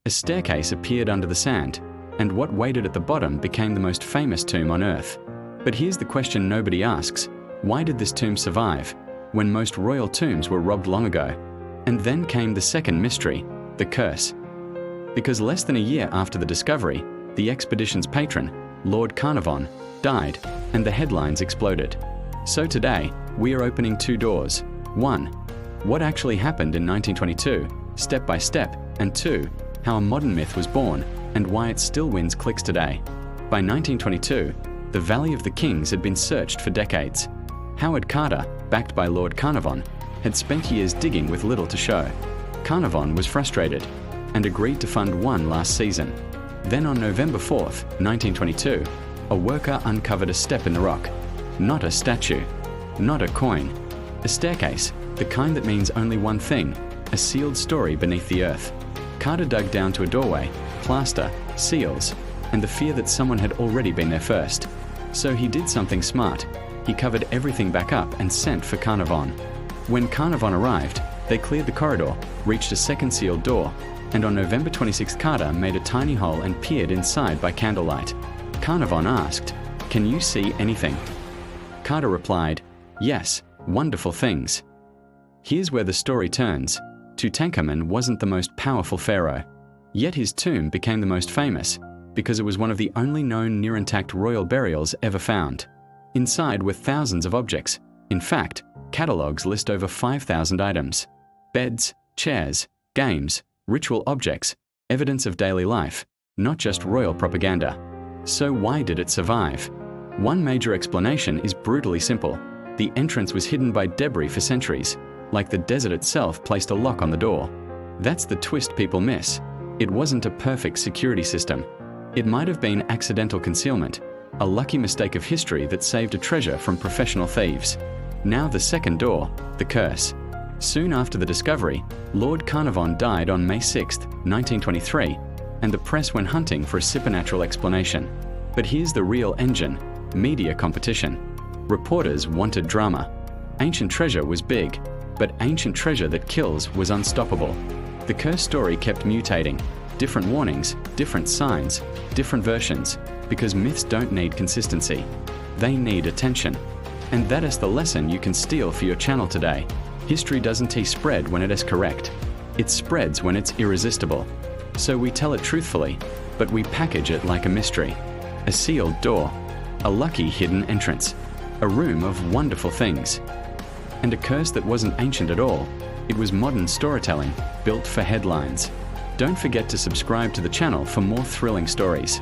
A staircase appeared under the sand, and what waited at the bottom became the most famous tomb on Earth. But here's the question nobody asks: why did this tomb survive, when most royal tombs were robbed long ago? And then came the second mystery, the curse. Because less than a year after the discovery, the expedition's patron, Lord Carnarvon, died, and the headlines exploded. So today, we are opening two doors. 1. What actually happened in 1922, step by step, and 2. How a modern myth was born, and why it still wins clicks today. By 1922, the Valley of the Kings had been searched for decades. Howard Carter, backed by Lord Carnarvon, had spent years digging with little to show. Carnarvon was frustrated, and agreed to fund one last season. Then on November 4th, 1922, a worker uncovered a step in the rock. Not a statue, not a coin, a staircase, the kind that means only one thing: a sealed story beneath the earth. Carter dug down to a doorway, plaster, seals, and the fear that someone had already been there first. So he did something smart. He covered everything back up and sent for Carnarvon. When Carnarvon arrived, they cleared the corridor, reached a second sealed door, and on November 26, Carter made a tiny hole and peered inside by candlelight. Carnarvon asked, "Can you see anything?" Carter replied, "Yes, wonderful things." Here's where the story turns. Tutankhamun wasn't the most powerful pharaoh, yet his tomb became the most famous because it was one of the only known near-intact royal burials ever found. Inside were thousands of objects. In fact, catalogues list over 5,000 items. Beds, chairs, games, ritual objects, evidence of daily life, not just royal propaganda. So why did it survive? One major explanation is brutally simple. The entrance was hidden by debris for centuries, like the desert itself placed a lock on the door. That's the twist people miss. It wasn't a perfect security system. It might have been accidental concealment, a lucky mistake of history that saved a treasure from professional thieves. Now the second door, the curse. Soon after the discovery, Lord Carnarvon died on May 6, 1923, and the press went hunting for a supernatural explanation. But here's the real engine: media competition. Reporters wanted drama. Ancient treasure was big, but ancient treasure that kills was unstoppable. The curse story kept mutating. Different warnings, different signs, different versions, because myths don't need consistency. They need attention. And that is the lesson you can steal for your channel today. History doesn't spread when it is correct. It spreads when it's irresistible. So we tell it truthfully, but we package it like a mystery. A sealed door, a lucky hidden entrance, a room of wonderful things. And a curse that wasn't ancient at all. It was modern storytelling, built for headlines. Don't forget to subscribe to the channel for more thrilling stories.